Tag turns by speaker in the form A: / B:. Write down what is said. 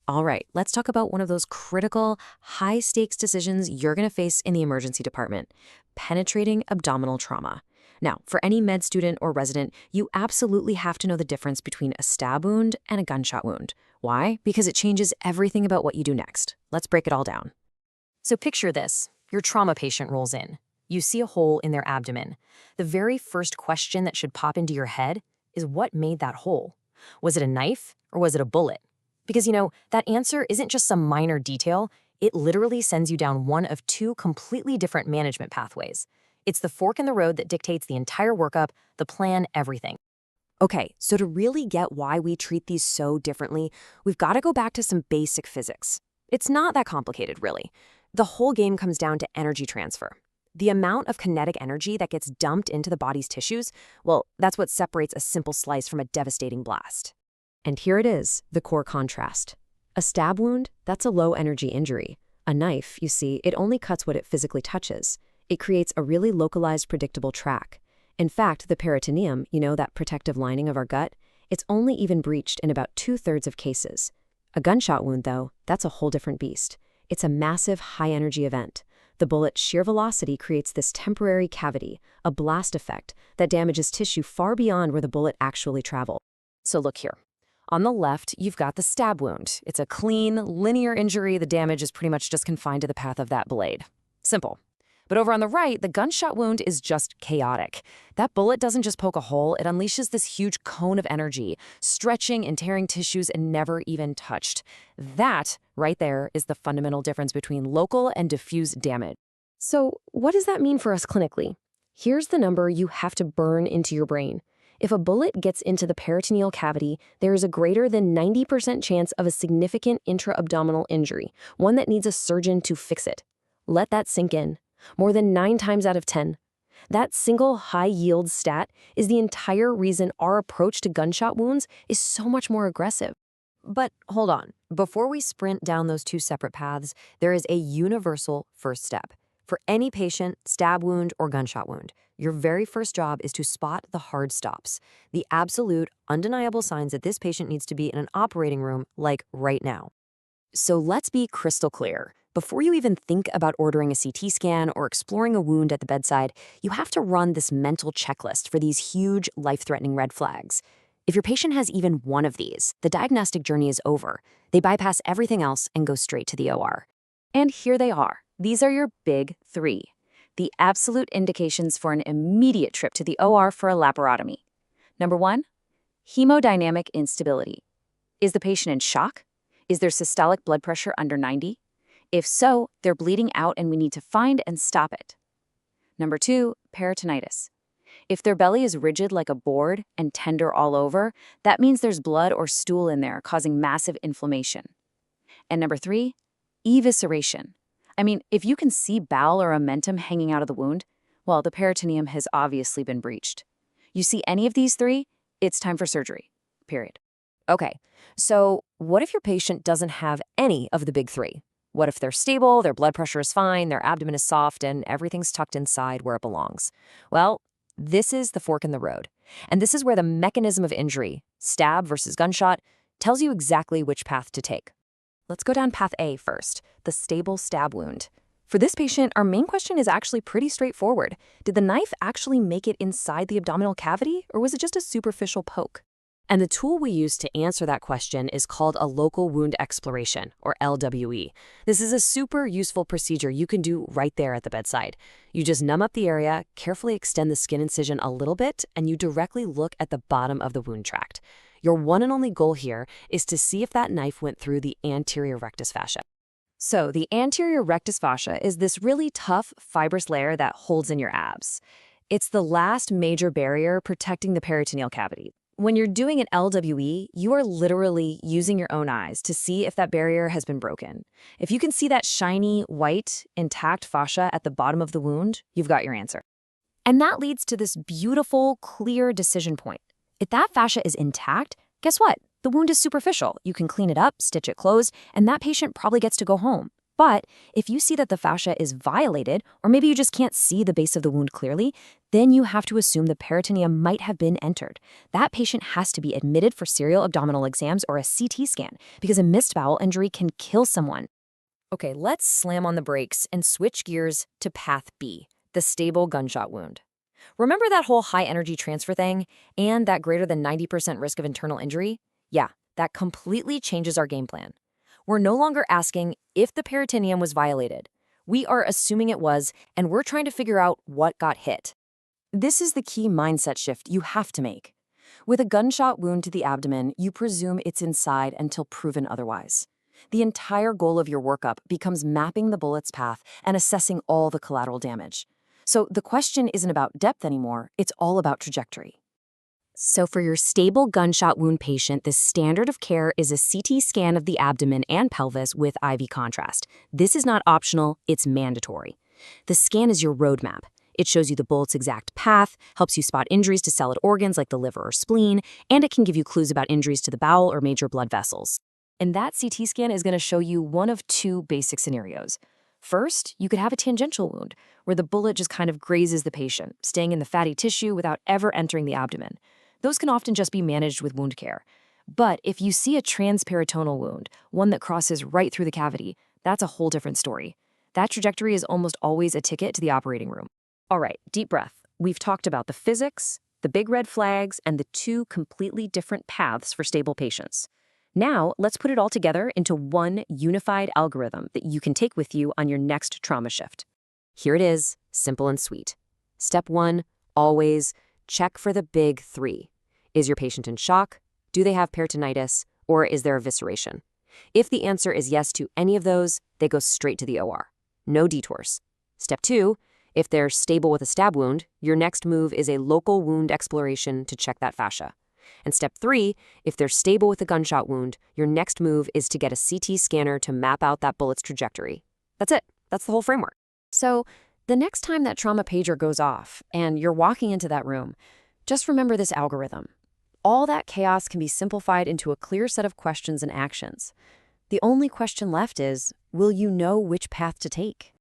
A: All right, let's talk about one of those critical, high-stakes decisions you're going to face in the emergency department: penetrating abdominal trauma. Now, for any med student or resident, you absolutely have to know the difference between a stab wound and a gunshot wound. Why? Because it changes everything about what you do next. Let's break it all down.
B: So picture this. Your trauma patient rolls in. You see a hole in their abdomen. The very first question that should pop into your head is, what made that hole? Was it a knife or was it a bullet? Because, that answer isn't just some minor detail. It literally sends you down one of two completely different management pathways. It's the fork in the road that dictates the entire workup, the plan, everything.
A: Okay, so to really get why we treat these so differently, we've got to go back to some basic physics. It's not that complicated, really. The whole game comes down to energy transfer. The amount of kinetic energy that gets dumped into the body's tissues, well, that's what separates a simple slice from a devastating blast. And here it is, the core contrast. A stab wound, that's a low-energy injury. A knife, you see, it only cuts what it physically touches. It creates a really localized, predictable tract. In fact, the peritoneum, that protective lining of our gut, it's only even breached in about 2/3 of cases. A gunshot wound, though, that's a whole different beast. It's a massive, high-energy event. The bullet's sheer velocity creates this temporary cavity, a blast effect, that damages tissue far beyond where the bullet actually traveled. So look here. On the left, you've got the stab wound. It's a clean, linear injury. The damage is pretty much just confined to the path of that blade. Simple. But over on the right, the gunshot wound is just chaotic. That bullet doesn't just poke a hole, it unleashes this huge cone of energy, stretching and tearing tissues and never even touched. That, right there, is the fundamental difference between local and diffuse damage. So, what does that mean for us clinically? Here's the number you have to burn into your brain. If a bullet gets into the peritoneal cavity, there is a greater than 90% chance of a significant intra-abdominal injury, one that needs a surgeon to fix it. Let that sink in. More than 9 times out of 10. That single high-yield stat is the entire reason our approach to gunshot wounds is so much more aggressive.
B: But hold on. Before we sprint down those two separate paths, there is a universal first step. For any patient, stab wound or gunshot wound, your very first job is to spot the hard stops, the absolute, undeniable signs that this patient needs to be in an operating room, like right now. So let's be crystal clear. Before you even think about ordering a CT scan or exploring a wound at the bedside, you have to run this mental checklist for these huge, life-threatening red flags. If your patient has even one of these, the diagnostic journey is over. They bypass everything else and go straight to the OR.
A: And here they are. These are your big 3. The absolute indications for an immediate trip to the OR for a laparotomy. Number 1, hemodynamic instability. Is the patient in shock? Is their systolic blood pressure under 90? If so, they're bleeding out and we need to find and stop it. Number 2, peritonitis. If their belly is rigid like a board and tender all over, that means there's blood or stool in there causing massive inflammation. And number 3, evisceration. I mean, if you can see bowel or omentum hanging out of the wound, well, the peritoneum has obviously been breached. You see any of these 3, it's time for surgery, period.
B: Okay, so what if your patient doesn't have any of the big 3? What if they're stable, their blood pressure is fine, their abdomen is soft, and everything's tucked inside where it belongs? Well, this is the fork in the road. And this is where the mechanism of injury, stab versus gunshot, tells you exactly which path to take. Let's go down path A first, the stable stab wound. For this patient, our main question is actually pretty straightforward. Did the knife actually make it inside the abdominal cavity, or was it just a superficial poke?
A: And the tool we use to answer that question is called a local wound exploration, or LWE. This is a super useful procedure you can do right there at the bedside. You just numb up the area, carefully extend the skin incision a little bit, and you directly look at the bottom of the wound tract. Your one and only goal here is to see if that knife went through the anterior rectus fascia. So the anterior rectus fascia is this really tough, fibrous layer that holds in your abs. It's the last major barrier protecting the peritoneal cavity. When you're doing an LWE, you are literally using your own eyes to see if that barrier has been broken. If you can see that shiny, white, intact fascia at the bottom of the wound, you've got your answer. And that leads to this beautiful, clear decision point. If that fascia is intact, guess what? The wound is superficial. You can clean it up, stitch it closed, and that patient probably gets to go home. But if you see that the fascia is violated, or maybe you just can't see the base of the wound clearly, then you have to assume the peritoneum might have been entered. That patient has to be admitted for serial abdominal exams or a CT scan because a missed bowel injury can kill someone. Okay, let's slam on the brakes and switch gears to path B, the stable gunshot wound. Remember that whole high energy transfer thing and that greater than 90% risk of internal injury? Yeah, that completely changes our game plan. We're no longer asking if the peritoneum was violated. We are assuming it was, and we're trying to figure out what got hit. This is the key mindset shift you have to make. With a gunshot wound to the abdomen, you presume it's inside until proven otherwise. The entire goal of your workup becomes mapping the bullet's path and assessing all the collateral damage. So the question isn't about depth anymore, it's all about trajectory. So for your stable gunshot wound patient, the standard of care is a CT scan of the abdomen and pelvis with IV contrast. This is not optional, it's mandatory. The scan is your roadmap. It shows you the bullet's exact path, helps you spot injuries to solid organs like the liver or spleen, and it can give you clues about injuries to the bowel or major blood vessels. And that CT scan is going to show you one of two basic scenarios. First, you could have a tangential wound, where the bullet just kind of grazes the patient, staying in the fatty tissue without ever entering the abdomen. Those can often just be managed with wound care. But if you see a transperitoneal wound, one that crosses right through the cavity, that's a whole different story. That trajectory is almost always a ticket to the operating room. All right, deep breath. We've talked about the physics, the big red flags, and the two completely different paths for stable patients. Now, let's put it all together into one unified algorithm that you can take with you on your next trauma shift. Here it is, simple and sweet. Step 1, always check for the big 3. Is your patient in shock? Do they have peritonitis? Or is there evisceration? If the answer is yes to any of those, they go straight to the OR. No detours. Step 2, if they're stable with a stab wound, your next move is a local wound exploration to check that fascia. And step 3, if they're stable with a gunshot wound, your next move is to get a CT scanner to map out that bullet's trajectory. That's it. That's the whole framework. So the next time that trauma pager goes off and you're walking into that room, just remember this algorithm. All that chaos can be simplified into a clear set of questions and actions. The only question left is, will you know which path to take?